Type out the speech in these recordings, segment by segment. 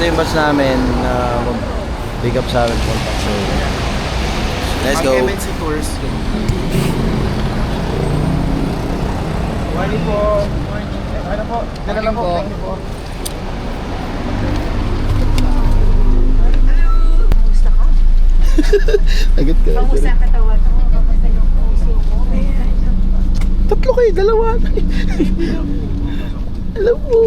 yung bus namin na pick up sa amin contact. So, let's go. MNC Tours. Morning po. Morning. Ano po? Dala lang po. Thank you po. Kamusta ka? Agad ka. Kamusta ang katawan mo? Kamusta yung puso mo? Tatlo kayo, dalawa. Alam mo.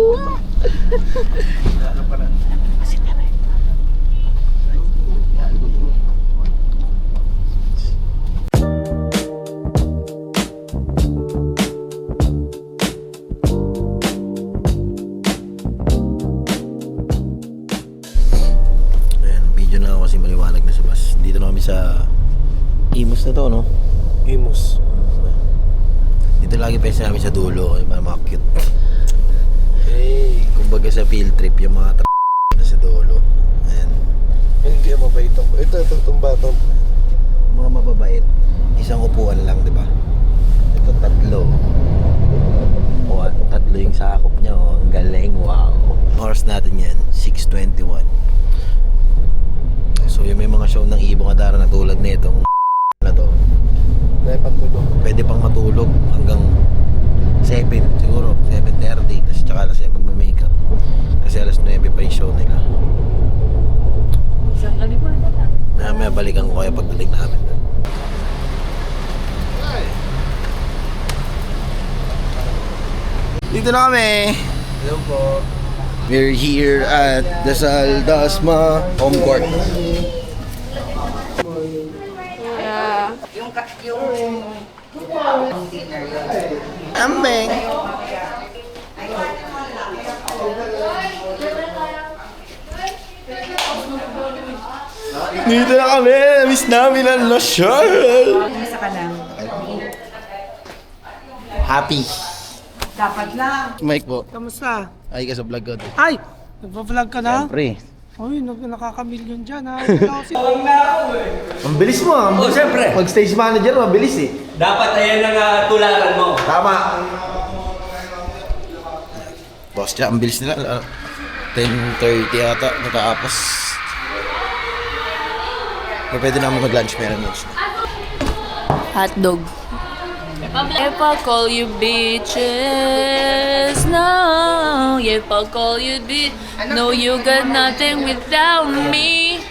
Video na kasi maliwanag na sa bus. Dito na kami sa Imus na to, no? Imus. Dito lagi pa namin sa dulo, yung mga cute. Hey, kumbaga sa field trip yung mga na sa dulo. Ayan. Hindi ang mabait ako. Ito, itong batang. Mga mababait. Isang upuan lang, di ba? Ito tatlo. O, tatlo yung sakop niya, oh. Ang galing, wow. Oras natin yan, 6:21. So yung may mga show ng Ibong Adara na tulad nitong na to, Dapat tulog. pwede pang matulog hanggang 7 siguro, 7:30. Tapos tsaka alas yan magme-makeup. Kasi alas 9 pa yung show nila. Isang kalimutan na. May balikan ko kaya pagdating namin. Dito na kami. Hello po. We're here at Dasal Dasma Home Court. Ambeng. Dito na kami. Miss namin ang losyal. Kamusta ka lang? Happy. Dapat lang. Mike po. Kamusta? Ay ka sa vlog ko. Ay! Nagpa-vlog ka na? Siyempre. Uy, nakaka-million dyan ha. Ang bilis mo ah. Oh, siyempre. Pag stage manager, mabilis eh. Dapat ayan ang tularan mo. Tama. Boss, dyan, ang bilis nila. 10:30 ata, natapos. Pero pwede na mag-lunch, meron lunch. Hotdog. If I call you bitches, no. If I call you bitch, no, you got nothing without me.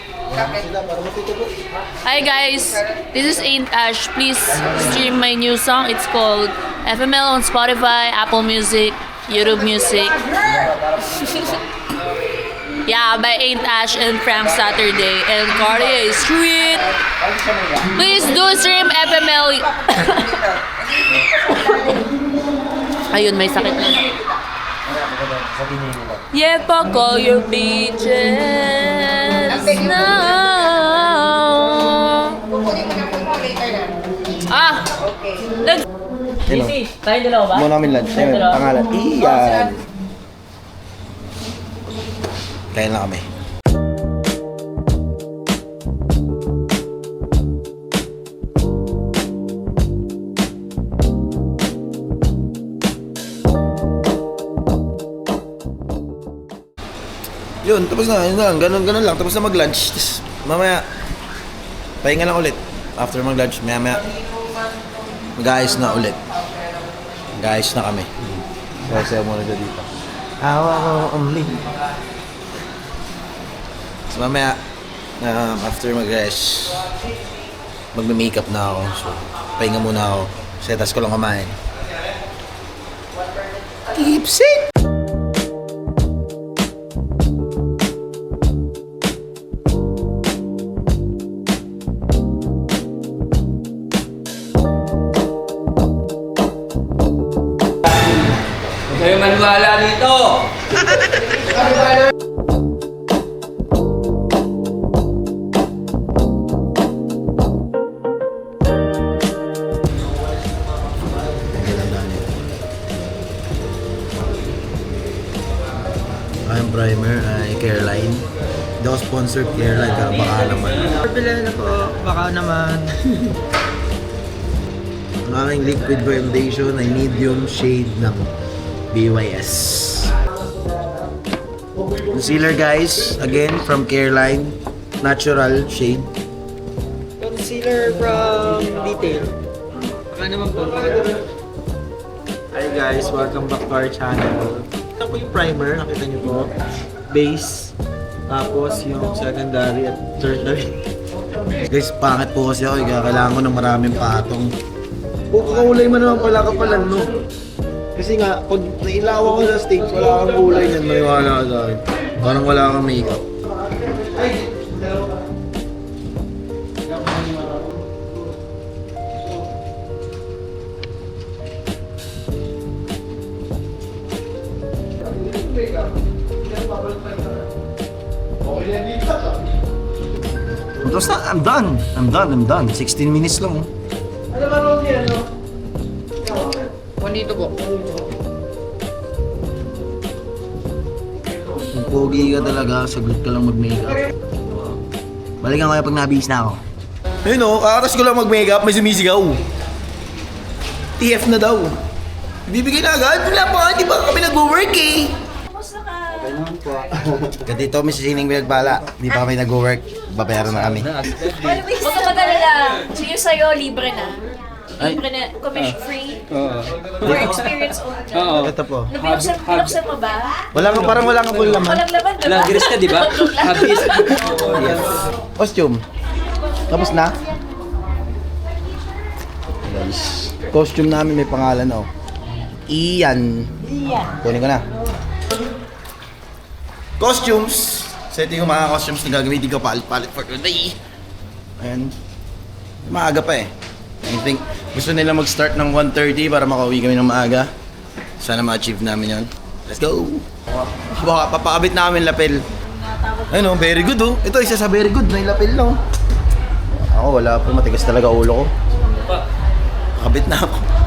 Hi guys, this is Ain't Ash. Please stream my new song. It's called FML on Spotify, Apple Music, YouTube Music. Yeah, by Ain't Ash and Frank Saturday and Cartier Street. Please do stream FML. Ayun, may sakit na. Yeah, pa call your bitches. No. Ah! Hello. Tayo dalawa ba? Muna namin lunch. Ayun, Dalawa? pangalan. Iyan. Kaya na kami. Yun, tapos na, yun lang, ganun lang, tapos na mag-lunch. Tapos mamaya, pahinga lang ulit. After mag-lunch, maya mag-ayos na ulit. Mag-ayos na kami. Kaya muna dyan dito. Awa ko, only. So mamaya, after mag-rest, magme-makeup na ako. So, pahinga muna ako. Setas ko lang kumain. Keeps it! Kayo maniwala dito! Ang primer ay Careline. Hindi ako sponsored Careline, pero baka naman. Bilhin na po. Baka naman. Ang aking liquid foundation ay medium shade ng BYS. Concealer guys, again from Careline. Natural shade. Concealer from Detail. Baka naman po. Hi guys, welcome back to our channel. Ito po yung primer, nakita niyo po. Base. Tapos yung secondary at tertiary. Guys, pangit po kasi ako. Kailangan ko ng maraming patong. Kulay mo naman pala ka pala, no? Kasi nga, pag nailawan ko sa stage, wala kang kulay niyan. Maniwala ka sa akin. Parang wala kang makeup. Tapos na, I'm done. 16 minutes lang. Dito po. Kung pogi ka talaga, sagot ka lang mag-makeup. Balikan ko kaya pag nabihis na ako. Ayun o, kakatas ko lang mag-makeup, may sumisigaw. TF na daw. Ibibigay na agad? Wala pa, di ba kami nag-work eh? Ganito may sisining pinagbala. Di pa kami nag-work. Babayaran na kami. Huwag ka mag-alala. Sige sa'yo, libre na. Libre na, commission free. For experience only. Ito po. Binuksan mo ba? Parang wala kang full laman. Walang laman, diba? Nag-gris ka, di ba? Habis. Costume. Tapos na? Guys, costume namin may pangalan oh. Ian. Kunin ko na. Costumes. Setting ko mga costumes na gagamitin ko palit-palit for today. Ayan. Maaga pa eh. I think gusto nila mag-start ng 1:30 para makauwi kami ng maaga. Sana ma-achieve namin yan. Let's go! Baka papakabit namin lapel. Ayun oh, very good oh. Ito isa sa very good, may lapel no. Ako wala po, matigas talaga ulo ko. Kabit na ako.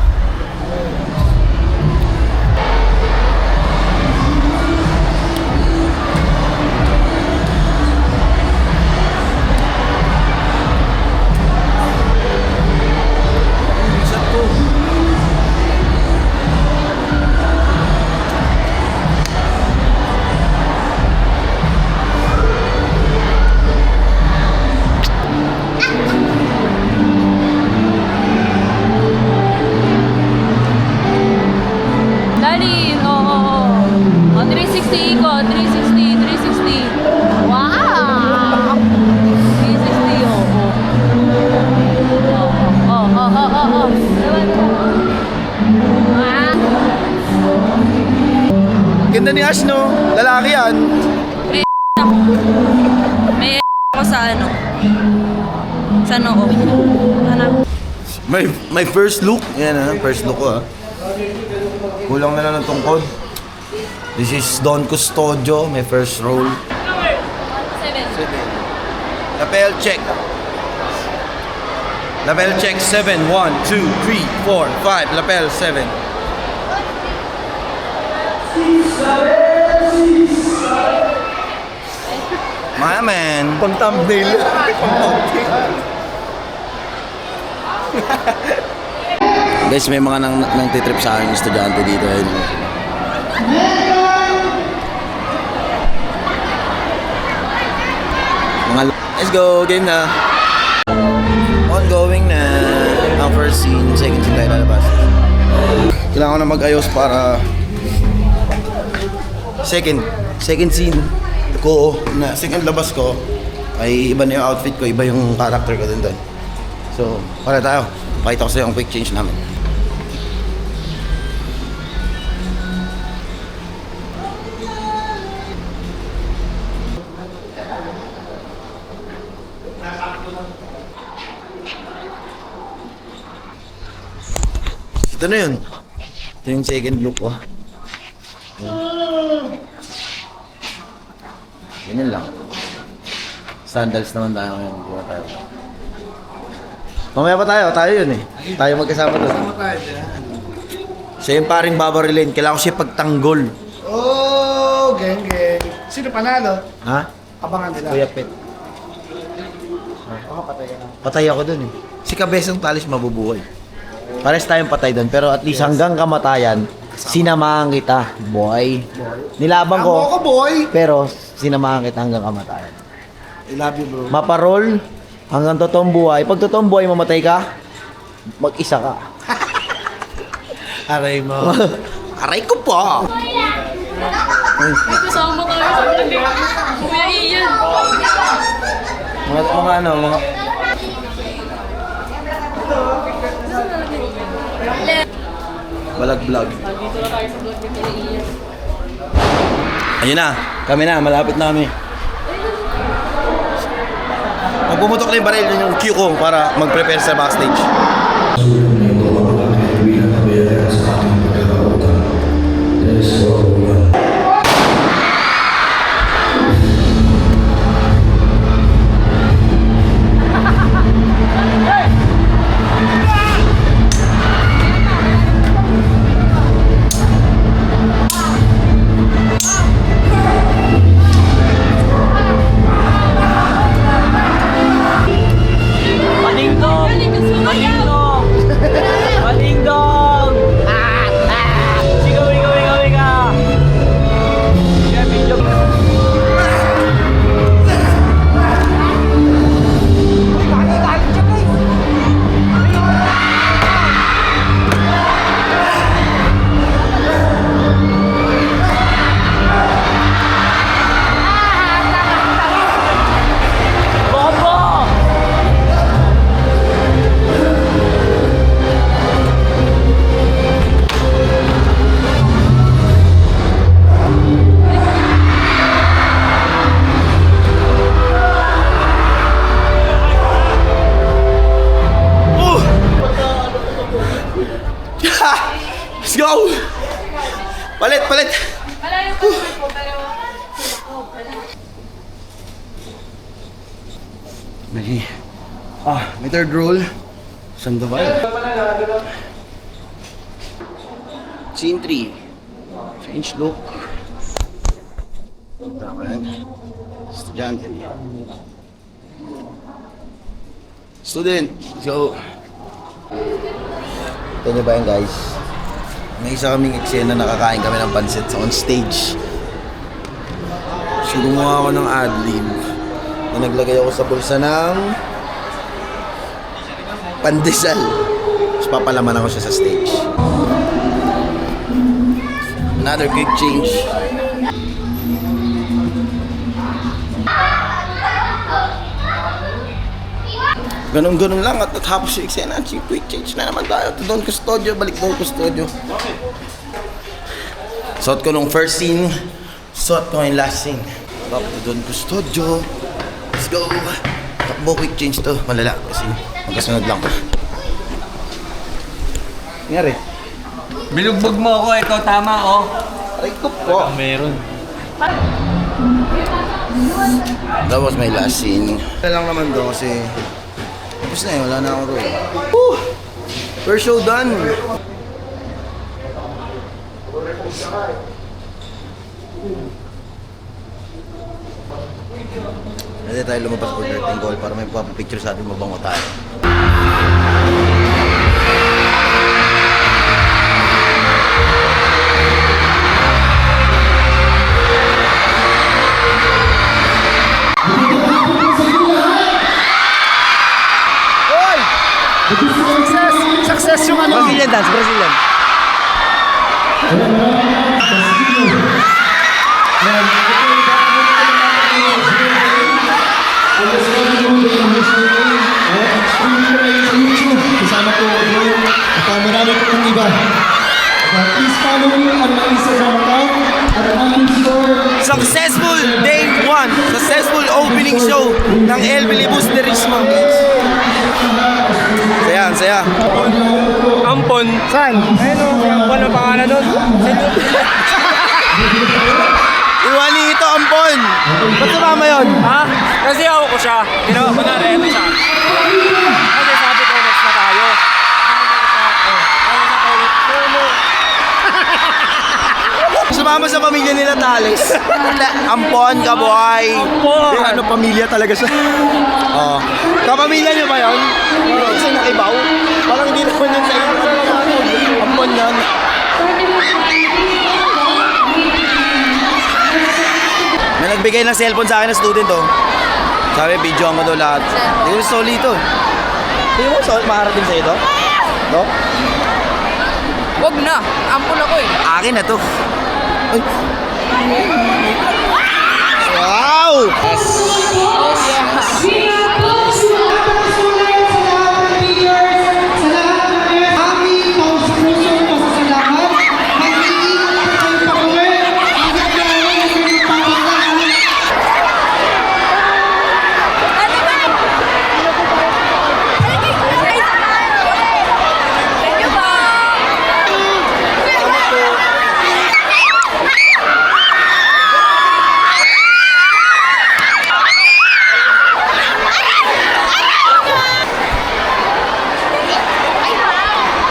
Dali, oo. Oh, 360 ikot, 360. Wow! 360, oo. Oo. Ah. Ganda ni Ash no? Lalaki yan. May ako sa ano? Sa noo. Hanap. My first look. Yan ha, first look ko ha. Kulang na lang ng tungkod. This is Don Custodio, my first role. 7. Lapel check. Lapel check 7. 1, 2, 3, 4, 5. Lapel 7. My man. Pang thumbnail. Guys, may mga nang titrip sa akin estudyante dito. Let's go, game na. Ongoing na. Ang first scene, second scene tayo lalabas. Kailangan ko na mag-ayos para second scene ko na second labas ko ay iba na yung outfit ko, iba yung character ko din doon. So, para tayo. Pakita ko sa'yo ang quick change namin. Ito na yun. Ito yung second look ko. Ganyan lang. Sandals naman tayo ngayon. Hindi na tayo. Mamaya pa tayo yun eh. Tayo magkasama doon. Siya yung paring babarilin. Kailangan ko siya pagtanggol. Oh, geng. Sino panalo? Ha? Abangan nila. Kuya Pet. Ako patay na. Patay ako doon eh. Si Kabesong Talis mabubuhay. Pares tayong patay doon. Pero at least hanggang kamatayan, Sinamahan kita, boy. Nilaban ko. Ako, boy! Pero sinamahan kita hanggang kamatayan. I love you, bro. Maparol hanggang totoong buhay. Pag totoong buhay mamatay ka, mag-isa ka. Aray mo. Aray ko po! Kasama ka sa Kuya Ian. Mga ano, mga... Balag vlog. Dito na tayo sa vlog ni Kuya Ian. Ayun na, kami na, malapit na kami. Pag pumutok na yung baril, yun yung cue ko para mag-prepare sa backstage. Malingdong! Malingdong! Malingdong! Sigaw, ikaw, ikaw, ikaw! Sige, video. Bobo! Let's go! Palit, palit! Malayo pa po, pero... May third roll. Sandoval. Scene 3. Change look. Tama yan. Estudyante. Student. So, ito nyo ba yan, guys? May isa kaming eksena na nakakain kami ng pansit on stage. So, gumawa ako ng ad-lib na naglagay ako sa bulsa ng pandesal. Tapos papalaman ako siya sa stage. Another quick change. Ganun-ganun lang at natapos yung eksena. Quick change na naman tayo. To Don Custodio, balik Don Custodio. Suot ko nung first scene. Suot ko yung last scene. Back to Don Custodio. Let's go. Takbo, quick change to. Malala kasi magkasunod lang. Nangyari? Binugbog mo ako, ikaw tama, oh. Aray ko po. Meron. That was my last scene. Wala lang naman doon kasi tapos na eh, wala na akong role. Woo! First show done! Pwede tayo lumabas for 13 goal para may papapicture sa atin mabango tayo. Success yung ano? Brazilian dance, Brazilian. Kasama ko at marami ko pong iba. Please follow me on my Instagram account at ang store. Successful day 1. Successful opening show ng El Bilibus de Richmond. Saya, saya. Ampon. Saan? Ayun, Ampon ang pangalan nun. Iwani ito, Ampon. Ba't sumama yun? Ha? Kasi ako ko siya. Ginawa ko na rin siya. Kasi sabi ko, next na tayo. Sumama sa pamilya nila Tales. Ampon, kaboy. Ampon. Ano, pamilya talaga siya. Oo. Kapamilya niyo ba yun? Kasi nakibaw. Parang hindi naman yun sa inyo. Ampon yan. May nagbigay ng cellphone sa akin na student, oh. Sabi, video mo daw lahat. Hindi ko solid ito. Hindi mo solid makarating sa ito? No? Wag na. Ampun ako eh. Akin na to. Ay. Wow!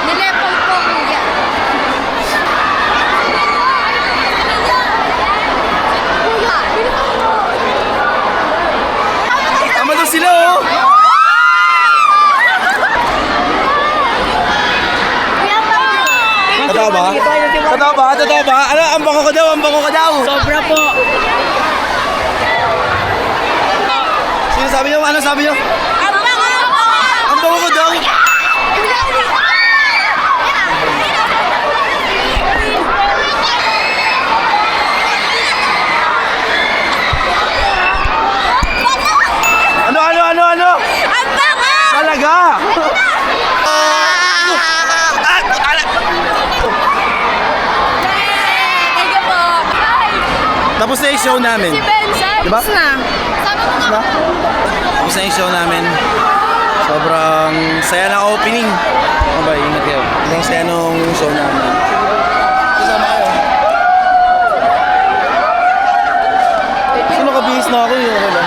Nilepal po, kuya. Tama daw sila, oh! Totoo ba? Totoo ba? Totoo ba? Ano? Ang bango ko daw, ang bango ko daw! Sobra po. Sino sabi niyo? Ano sabi niyo? Ang bango ko daw! Ano? Ang bango! Talaga! Thank you po. Tapos na yung show namin. Si Benson. Diba? Tapos na. Sabi mo nga. Tapos na yung show namin. Sobrang saya ng opening. Ano ba, ingat kayo. Sobrang saya nung show namin. Kasama kayo. Sino kabihis na ako yun? Ano ba?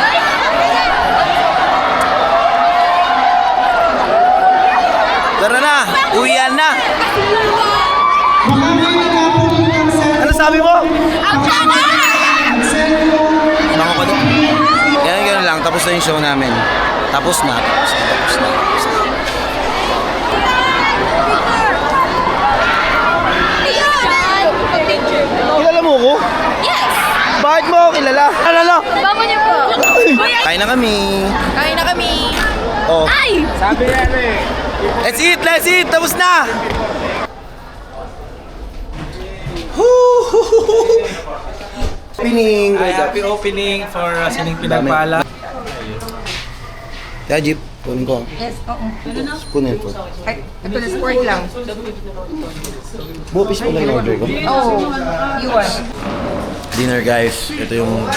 Tara na! Uwian na! Ano sabi mo? Bango ko doon. Ganun lang. Tapos na yung show namin. Tapos na. Kilala mo ko? Yes! Bakit mo ako kilala? Ano? Bango niyo po. Kuya, Kain na kami. kain na kami. Oh. Ay! Let's eat! Tapos na! Opening! Happy opening for Sining Pinagpala. Kaya Jeep, kunin ko. Yes, oo. Kunin ko. Ay, ito na sport lang. Bupis mo lang yung order ko. Oo. Yun. Dinner guys, ito yung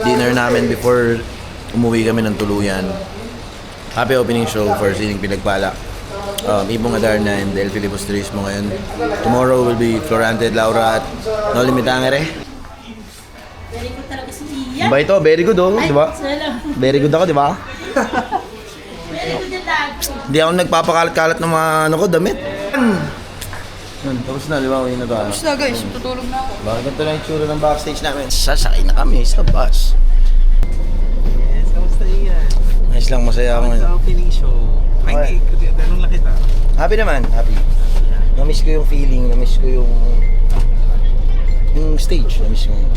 dinner namin before umuwi kami ng tuluyan. Happy opening show for Sining Pinagpala. Ibong Adarna and Del Filipos Turismo ngayon. Tomorrow will be Florante at Laura at No Limitangere. Very good talaga si Ian. Ba ito? Very good oh, di ba? Very good ako, di ba? Hindi ako nagpapakalat-kalat ng mga ano ko, damit. Tapos na, di ba? Uwi na tayo. Tapos na guys, tutulog na ako. Bakit ganito na yung tsura ng backstage namin? Sasakay na kami sa bus. Yes, kamusta Ian? Nice lang, masaya ako Sa ngayon. opening show. Ay, hindi. Tanong lang kita. Happy naman, happy. Na-miss ko yung feeling, na-miss ko yung stage, na-miss ko yung...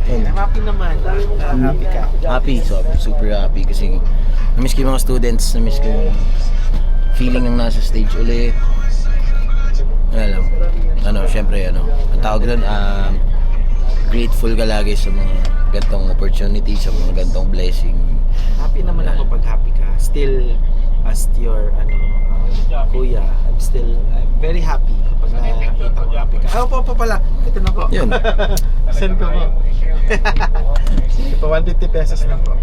Okay. I'm happy naman. Happy ka. Happy, so super happy kasi na-miss ko yung mga students, na-miss ko yung feeling ng nasa stage ulit. Syempre, ang tawag doon, grateful ka lagi sa mga gantong opportunity, sa mga gantong blessing. Happy naman ako pag happy ka. Still, as your kuya, I'm very happy kapag nakita ko happy ka. Oh, po pala. Ito na po. Yun. Send ko po. Ito po, 150 pesos lang po.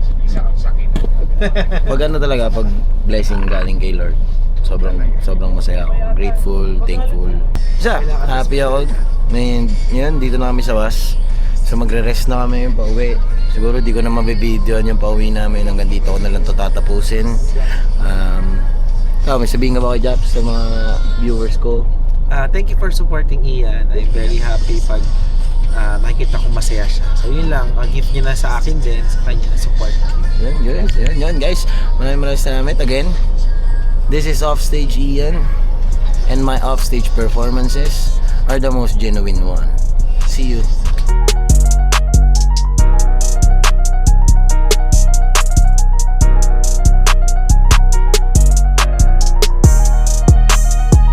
Pag talaga, pag blessing galing kay Lord, sobrang masaya ako. Grateful, thankful. Happy ako. Yun, dito na kami sa bus. So magre-rest na kami yung pauwi. Siguro di ko na mabibidyoan yung pauwi namin. Hanggang dito ko na lang ito tatapusin. May sabihin ka ba kay Japs sa mga viewers ko? Thank you for supporting Ian. I'm very happy pag nakikita kong masaya siya. So yun lang, gift niya na sa akin din, sa kanya na support. Yun guys. Maraming salamat again. This is Offstage Ian and my offstage performances. are the most genuine one. See you.